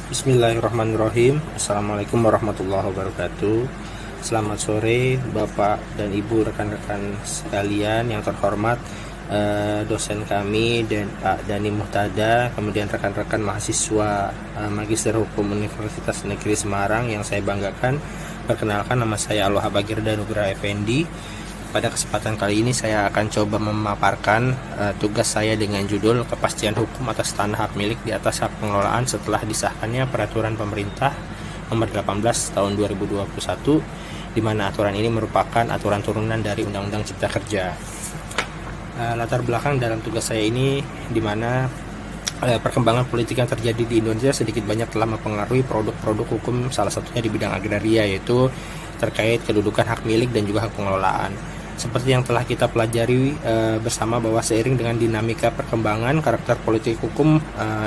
Bismillahirrahmanirrahim. Assalamualaikum warahmatullahi wabarakatuh. Selamat sore Bapak dan Ibu, rekan-rekan sekalian yang terhormat, dosen kami dan Pak Dani Muhtada, kemudian rekan-rekan mahasiswa Magister Hukum Universitas Negeri Semarang yang saya banggakan. Perkenalkan, nama saya Aloha Bagirda Nugraha Effendi. Pada kesempatan kali ini saya akan coba memaparkan tugas saya dengan judul kepastian hukum atas tanah hak milik di atas hak pengelolaan setelah disahkannya Peraturan Pemerintah Nomor 18 Tahun 2021, di mana aturan ini merupakan aturan turunan dari Undang-Undang Cipta Kerja. Latar belakang dalam tugas saya ini di mana perkembangan politik yang terjadi di Indonesia sedikit banyak telah mempengaruhi produk-produk hukum, salah satunya di bidang agraria, yaitu terkait kedudukan hak milik dan juga hak pengelolaan. Seperti yang telah kita pelajari bersama, bahwa seiring dengan dinamika perkembangan karakter politik hukum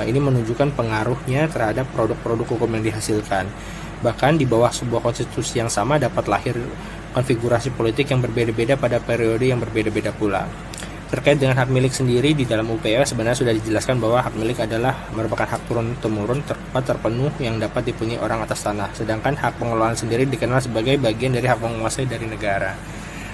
ini menunjukkan pengaruhnya terhadap produk-produk hukum yang dihasilkan. Bahkan di bawah sebuah konstitusi yang sama dapat lahir konfigurasi politik yang berbeda-beda pada periode yang berbeda-beda pula. Terkait dengan hak milik sendiri, di dalam UPL sebenarnya sudah dijelaskan bahwa hak milik adalah merupakan hak turun-temurun terpenuh yang dapat dipunyai orang atas tanah. Sedangkan hak pengelolaan sendiri dikenal sebagai bagian dari hak menguasai dari negara.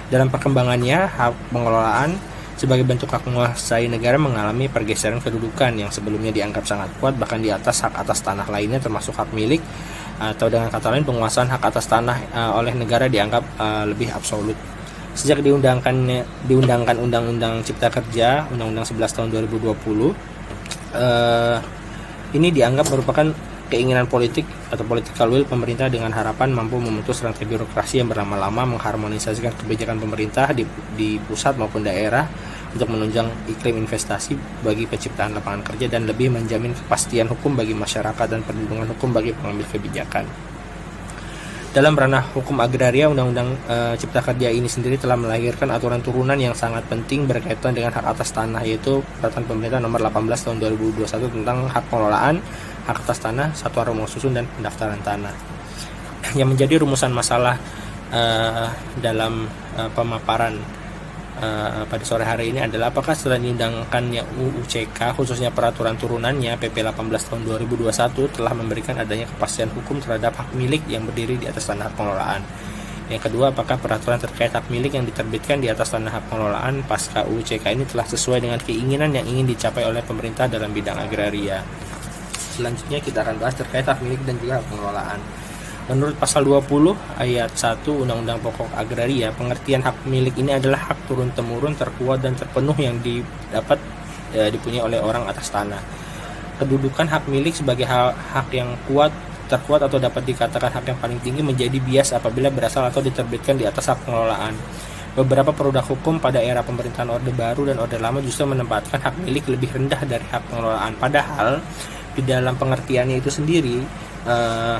Dalam perkembangannya, hak pengelolaan sebagai bentuk hak menguasai negara mengalami pergeseran kedudukan yang sebelumnya dianggap sangat kuat, bahkan di atas hak atas tanah lainnya termasuk hak milik, atau dengan kata lain penguasaan hak atas tanah oleh negara dianggap lebih absolut. Sejak diundangkan Undang-Undang Cipta Kerja, Undang-Undang 11 tahun 2020, ini dianggap merupakan keinginan politik atau political will pemerintah dengan harapan mampu memutus rantai birokrasi yang berlama-lama, mengharmonisasikan kebijakan pemerintah di pusat maupun daerah untuk menunjang iklim investasi bagi penciptaan lapangan kerja dan lebih menjamin kepastian hukum bagi masyarakat dan perlindungan hukum bagi pengambil kebijakan. Dalam ranah hukum agraria, Undang-Undang Cipta Kerja ini sendiri telah melahirkan aturan turunan yang sangat penting berkaitan dengan hak atas tanah, yaitu Peraturan Pemerintah Nomor 18 Tahun 2021 tentang hak pengelolaan, hak atas tanah, satuan rumah susun, dan pendaftaran tanah. Yang menjadi rumusan masalah dalam pemaparan pada sore hari ini adalah apakah setelah diundangkannya UU CK, khususnya peraturan turunannya PP 18 tahun 2021, telah memberikan adanya kepastian hukum terhadap hak milik yang berdiri di atas tanah hak pengelolaan. Yang kedua, apakah peraturan terkait hak milik yang diterbitkan di atas tanah hak pengelolaan pasca UU CK ini telah sesuai dengan keinginan yang ingin dicapai oleh pemerintah dalam bidang agraria. Selanjutnya kita akan bahas terkait hak milik dan juga hak pengelolaan. Menurut pasal 20 ayat 1 Undang-Undang Pokok Agraria, pengertian hak milik ini adalah hak turun-temurun terkuat dan terpenuh yang dapat dipunyai oleh orang atas tanah. Kedudukan hak milik sebagai hak yang terkuat atau dapat dikatakan hak yang paling tinggi menjadi bias apabila berasal atau diterbitkan di atas hak pengelolaan. Beberapa produk hukum pada era pemerintahan Orde Baru dan Orde Lama justru menempatkan hak milik lebih rendah dari hak pengelolaan. Padahal di dalam pengertiannya itu sendiri,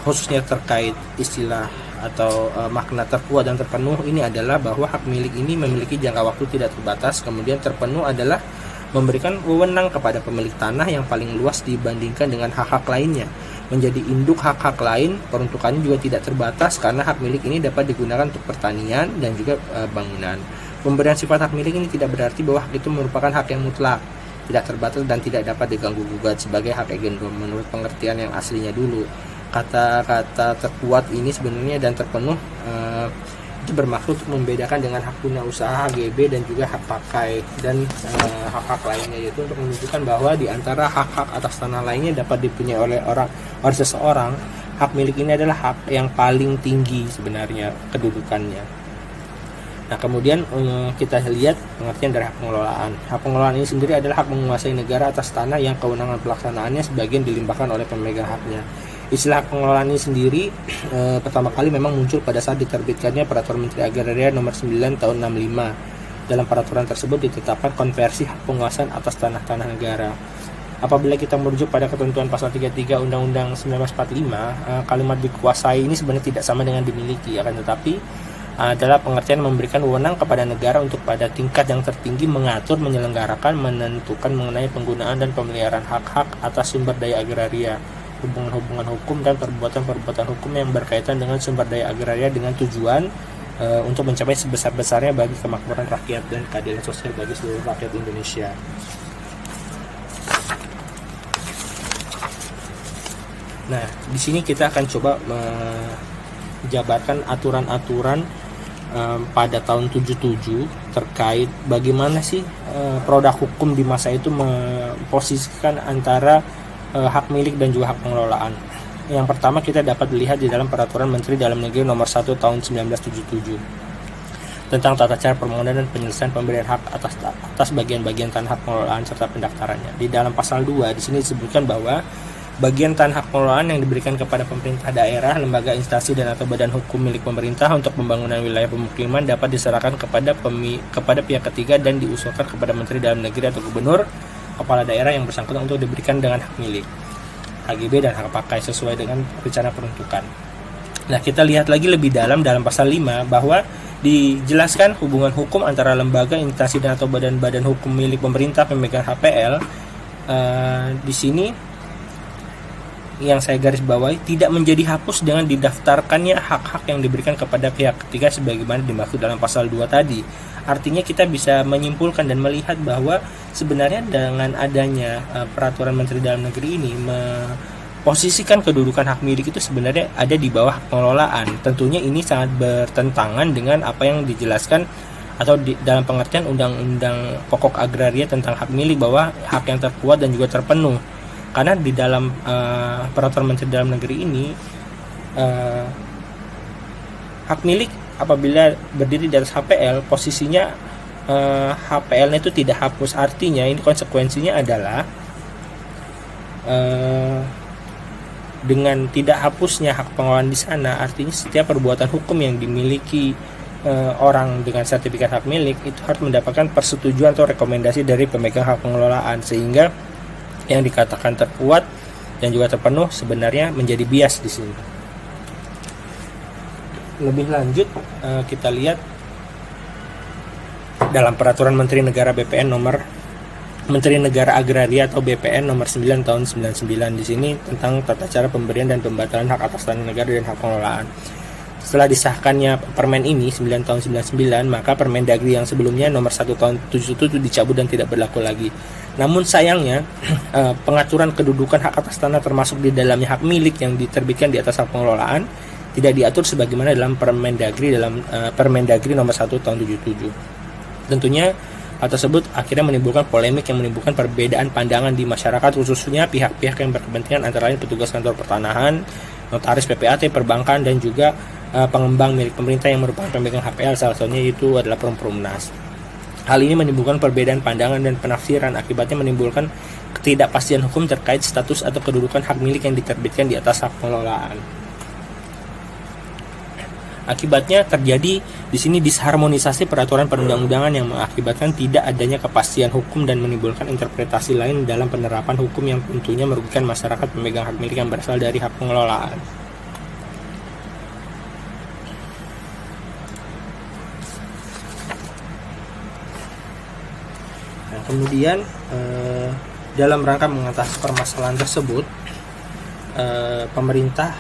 khususnya terkait istilah atau makna terkuat dan terpenuh ini adalah bahwa hak milik ini memiliki jangka waktu tidak terbatas. Kemudian terpenuh adalah memberikan wewenang kepada pemilik tanah yang paling luas dibandingkan dengan hak-hak lainnya. Menjadi induk hak-hak lain, peruntukannya juga tidak terbatas karena hak milik ini dapat digunakan untuk pertanian dan juga bangunan. Pemberian sifat hak milik ini tidak berarti bahwa hak itu merupakan hak yang mutlak, tidak terbatas dan tidak dapat diganggu-gugat sebagai hak agendum menurut pengertian yang aslinya dulu. Kata-kata terkuat ini sebenarnya dan terpenuh itu bermaksud untuk membedakan dengan hak guna usaha HGB dan juga hak pakai dan hak-hak lainnya, yaitu untuk menunjukkan bahwa di antara hak-hak atas tanah lainnya dapat dipunyai oleh seseorang, hak milik ini adalah hak yang paling tinggi sebenarnya kedudukannya. Nah, kemudian kita lihat pengertian dari hak pengelolaan. Hak pengelolaan ini sendiri adalah hak menguasai negara atas tanah yang kewenangan pelaksanaannya sebagian dilimpahkan oleh pemegang haknya. Istilah hak pengelolaan ini sendiri pertama kali memang muncul pada saat diterbitkannya Peraturan Menteri Agraria Nomor 9 Tahun 65. Dalam peraturan tersebut ditetapkan konversi hak penguasaan atas tanah-tanah negara. Apabila kita merujuk pada ketentuan pasal 33 Undang-Undang 1945, kalimat dikuasai ini sebenarnya tidak sama dengan dimiliki, akan tetapi adalah pengertian memberikan wewenang kepada negara untuk pada tingkat yang tertinggi mengatur, menyelenggarakan, menentukan mengenai penggunaan dan pemeliharaan hak-hak atas sumber daya agraria, hubungan-hubungan hukum dan perbuatan-perbuatan hukum yang berkaitan dengan sumber daya agraria dengan tujuan untuk mencapai sebesar-besarnya bagi kemakmuran rakyat dan keadilan sosial bagi seluruh rakyat Indonesia. Nah, di sini kita akan coba menjabarkan aturan-aturan pada tahun 77 terkait bagaimana sih produk hukum di masa itu memposisikan antara hak milik dan juga hak pengelolaan. Yang pertama kita dapat lihat di dalam Peraturan Menteri Dalam Negeri Nomor 1 Tahun 1977 tentang tata cara permohonan dan penyelesaian pemberian hak atas bagian-bagian tanah hak pengelolaan serta pendaftarannya. Di dalam pasal 2 di sini disebutkan bahwa bagian tanah hak pengelolaan yang diberikan kepada pemerintah daerah, lembaga, instansi dan atau badan hukum milik pemerintah untuk pembangunan wilayah pemukiman dapat diserahkan kepada pihak ketiga dan diusulkan kepada Menteri Dalam Negeri atau Gubernur, kepala daerah yang bersangkutan untuk diberikan dengan hak milik, HGB dan hak pakai sesuai dengan rencana peruntukan. Nah, kita lihat lagi lebih dalam pasal 5 bahwa dijelaskan hubungan hukum antara lembaga, instansi dan atau badan-badan hukum milik pemerintah pemegang HPL. Di sini yang saya garis bawahi tidak menjadi hapus dengan didaftarkannya hak-hak yang diberikan kepada pihak ketiga sebagaimana dimaksud dalam pasal 2 tadi. Artinya kita bisa menyimpulkan dan melihat bahwa sebenarnya dengan adanya peraturan Menteri Dalam Negeri ini posisikan kedudukan hak milik itu sebenarnya ada di bawah hak pengelolaan. Tentunya ini sangat bertentangan dengan apa yang dijelaskan atau dalam pengertian Undang-Undang Pokok Agraria tentang hak milik, bahwa hak yang terkuat dan juga terpenuh. Karena di dalam peraturan Menteri Dalam Negeri ini hak milik apabila berdiri di atas HPL, posisinya HPL-nya itu tidak hapus. Artinya ini konsekuensinya adalah dengan tidak hapusnya hak pengelolaan di sana, artinya setiap perbuatan hukum yang dimiliki orang dengan sertifikat hak milik itu harus mendapatkan persetujuan atau rekomendasi dari pemegang hak pengelolaan, sehingga yang dikatakan terkuat dan juga terpenuh sebenarnya menjadi bias di sini. Lebih lanjut kita lihat dalam Peraturan Menteri Negara Menteri Negara Agraria atau BPN nomor 9 tahun 99 di sini tentang tata cara pemberian dan pembatalan hak atas tanah negara dan hak pengelolaan. Setelah disahkannya permen ini 9 tahun 99, maka Permendagri yang sebelumnya nomor 1 tahun 77 dicabut dan tidak berlaku lagi. Namun sayangnya pengaturan kedudukan hak atas tanah termasuk di dalamnya hak milik yang diterbitkan di atas hak pengelolaan tidak diatur sebagaimana dalam Permendagri Permendagri nomor 1 tahun 77. Tentunya hal tersebut akhirnya menimbulkan polemik yang menimbulkan perbedaan pandangan di masyarakat, khususnya pihak-pihak yang berkepentingan antara lain petugas kantor pertanahan, notaris PPAT, perbankan, dan juga pengembang milik pemerintah yang merupakan pemegang HPL, salah satunya itu adalah Perumnas. Hal ini menimbulkan perbedaan pandangan dan penafsiran, akibatnya menimbulkan ketidakpastian hukum terkait status atau kedudukan hak milik yang diterbitkan di atas hak pengelolaan. Akibatnya terjadi di sini disharmonisasi peraturan perundang-undangan yang mengakibatkan tidak adanya kepastian hukum dan menimbulkan interpretasi lain dalam penerapan hukum yang tentunya merugikan masyarakat pemegang hak milik yang berasal dari hak pengelolaan. Nah, kemudian dalam rangka mengatasi permasalahan tersebut, pemerintah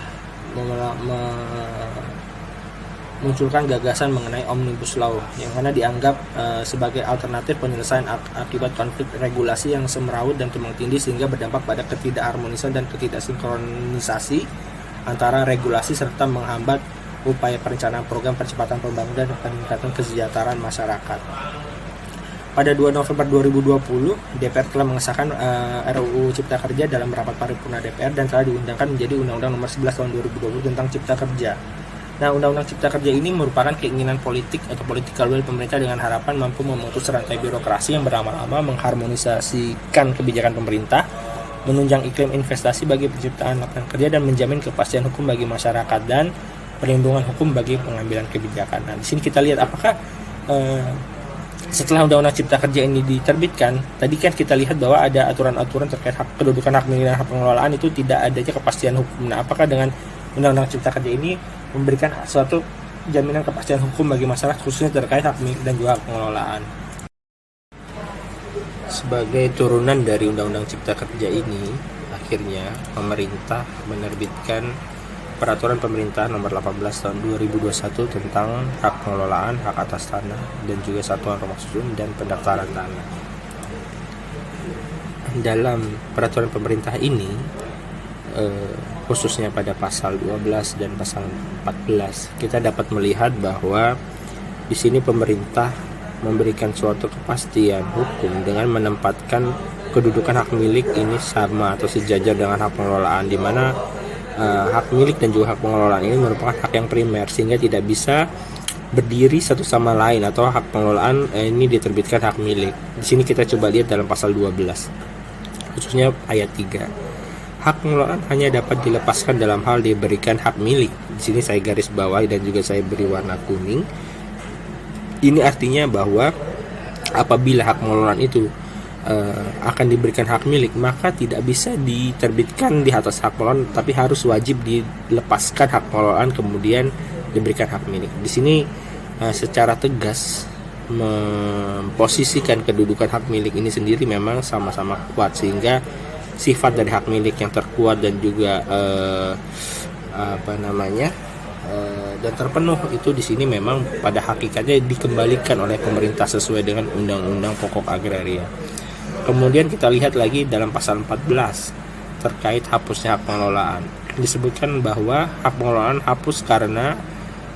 munculkan gagasan mengenai Omnibus Law yang mana dianggap sebagai alternatif penyelesaian akibat konflik regulasi yang semeraut dan tumpang tindih sehingga berdampak pada ketidakharmonisan dan ketidaksinkronisasi antara regulasi serta menghambat upaya perencanaan program percepatan pembangunan dan peningkatan kesejahteraan masyarakat. Pada 2 November 2020, DPR telah mengesahkan RUU Cipta Kerja dalam rapat paripurna DPR dan telah diundangkan menjadi Undang-Undang Nomor 11 Tahun 2020 tentang Cipta Kerja. Nah, Undang-Undang Cipta Kerja ini merupakan keinginan politik atau political will pemerintah dengan harapan mampu memutus rantai birokrasi yang berlama-lama, mengharmonisasikan kebijakan pemerintah, menunjang iklim investasi bagi penciptaan lapangan kerja, dan menjamin kepastian hukum bagi masyarakat dan perlindungan hukum bagi pengambilan kebijakan. Nah, di sini kita lihat apakah setelah Undang-Undang Cipta Kerja ini diterbitkan, tadi kan kita lihat bahwa ada aturan-aturan terkait kedudukan hak milik dan hak pengelolaan itu tidak adanya kepastian hukum. Nah, apakah dengan Undang-Undang Cipta Kerja ini memberikan suatu jaminan kepastian hukum bagi masyarakat khususnya terkait hak milik dan juga hak pengelolaan? Sebagai turunan dari Undang-Undang Cipta Kerja ini, akhirnya pemerintah menerbitkan Peraturan Pemerintah Nomor 18 Tahun 2021 tentang hak pengelolaan, hak atas tanah, dan juga satuan rumah susun dan pendaftaran tanah. Dalam peraturan pemerintah ini khususnya pada pasal 12 dan pasal 14, kita dapat melihat bahwa di sini pemerintah memberikan suatu kepastian hukum dengan menempatkan kedudukan hak milik ini sama atau sejajar dengan hak pengelolaan, di mana hak milik dan juga hak pengelolaan ini merupakan hak yang primer, sehingga tidak bisa berdiri satu sama lain atau hak pengelolaan ini diterbitkan hak milik. Di sini kita coba lihat dalam pasal 12, khususnya ayat 3. Hak pengelolaan hanya dapat dilepaskan dalam hal diberikan hak milik. Di sini saya garis bawahi dan juga saya beri warna kuning. Ini artinya bahwa apabila hak pengelolaan itu akan diberikan hak milik, maka tidak bisa diterbitkan di atas hak pengelolaan, tapi harus wajib dilepaskan hak pengelolaan kemudian diberikan hak milik. Di sini secara tegas memposisikan kedudukan hak milik ini sendiri memang sama-sama kuat, sehingga sifat dari hak milik yang terkuat dan juga dan terpenuh itu di sini memang pada hakikatnya dikembalikan oleh pemerintah sesuai dengan Undang-Undang Pokok Agraria. Kemudian kita lihat lagi dalam pasal 14 terkait hapusnya hak pengelolaan. Disebutkan bahwa hak pengelolaan hapus karena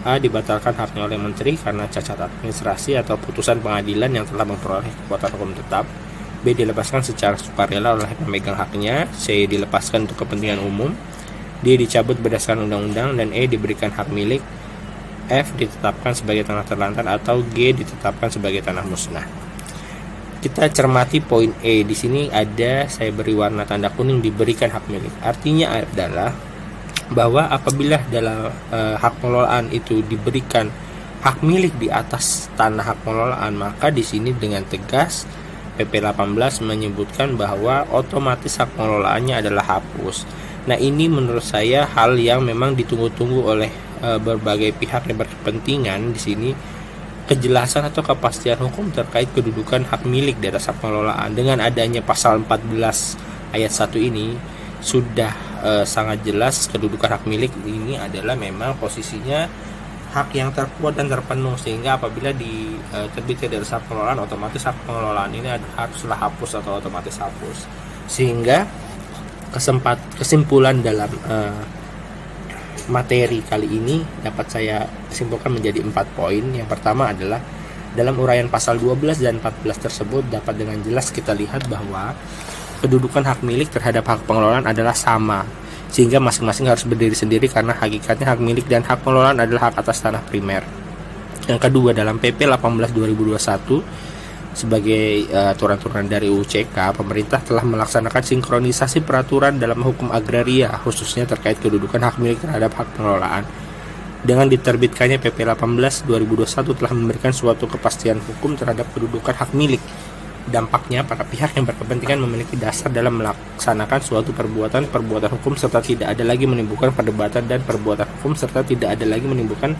A. dibatalkan haknya oleh menteri karena cacat administrasi atau putusan pengadilan yang telah memperoleh kekuatan hukum tetap. B. dilepaskan secara sukarela oleh pemegang haknya. C. dilepaskan untuk kepentingan umum. D. dicabut berdasarkan undang-undang. Dan E. diberikan hak milik. F. ditetapkan sebagai tanah terlantar, atau G. ditetapkan sebagai tanah musnah. Kita cermati poin E. Di sini ada, saya beri warna tanda kuning, diberikan hak milik. Artinya adalah bahwa apabila dalam hak pengelolaan itu diberikan hak milik di atas tanah hak pengelolaan, maka di sini dengan tegas PP 18 menyebutkan bahwa otomatis hak pengelolaannya adalah hapus. Nah, ini menurut saya hal yang memang ditunggu-tunggu oleh berbagai pihak yang berkepentingan. Di sini kejelasan atau kepastian hukum terkait kedudukan hak milik di atas hak pengelolaan. Dengan adanya pasal 14 ayat 1 ini sudah sangat jelas kedudukan hak milik ini adalah memang posisinya hak yang terkuat dan terpenuh, sehingga apabila diterbitkan dari hak pengelolaan, otomatis hak pengelolaan ini haruslah hapus atau otomatis hapus. Sehingga kesimpulan dalam materi kali ini dapat saya simpulkan menjadi 4 poin. Yang pertama adalah dalam uraian pasal 12 dan 14 tersebut dapat dengan jelas kita lihat bahwa kedudukan hak milik terhadap hak pengelolaan adalah sama, sehingga masing-masing harus berdiri sendiri karena hakikatnya hak milik dan hak pengelolaan adalah hak atas tanah primer. Yang kedua, dalam PP 18 2021 sebagai aturan-aturan dari UCK, pemerintah telah melaksanakan sinkronisasi peraturan dalam hukum agraria khususnya terkait kedudukan hak milik terhadap hak pengelolaan. Dengan diterbitkannya PP 18 2021 telah memberikan suatu kepastian hukum terhadap kedudukan hak milik. Dampaknya, para pihak yang berkepentingan memiliki dasar dalam melaksanakan suatu perbuatan hukum serta tidak ada lagi menimbulkan perdebatan dan perbuatan hukum serta tidak ada lagi menimbulkan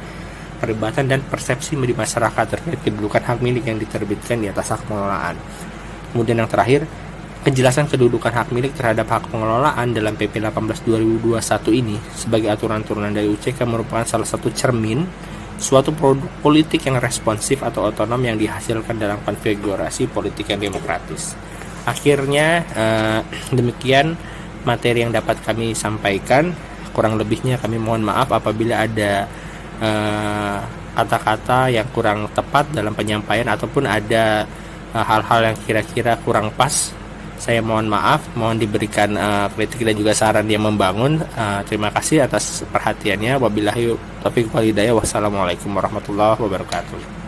perdebatan dan persepsi di masyarakat terkait kedudukan hak milik yang diterbitkan di atas hak pengelolaan. Kemudian yang terakhir, kejelasan kedudukan hak milik terhadap hak pengelolaan dalam PP 18 2021 ini sebagai aturan-turunan dari UCK merupakan salah satu cermin suatu produk politik yang responsif atau otonom yang dihasilkan dalam konfigurasi politik yang demokratis. Akhirnya demikian materi yang dapat kami sampaikan. Kurang lebihnya kami mohon maaf apabila ada kata-kata yang kurang tepat dalam penyampaian ataupun ada hal-hal yang kira-kira kurang pas. Saya mohon maaf, mohon diberikan kritik dan juga saran yang membangun. Terima kasih atas perhatiannya. Wabillahi taufiq wal hidayah. Wassalamualaikum warahmatullahi wabarakatuh.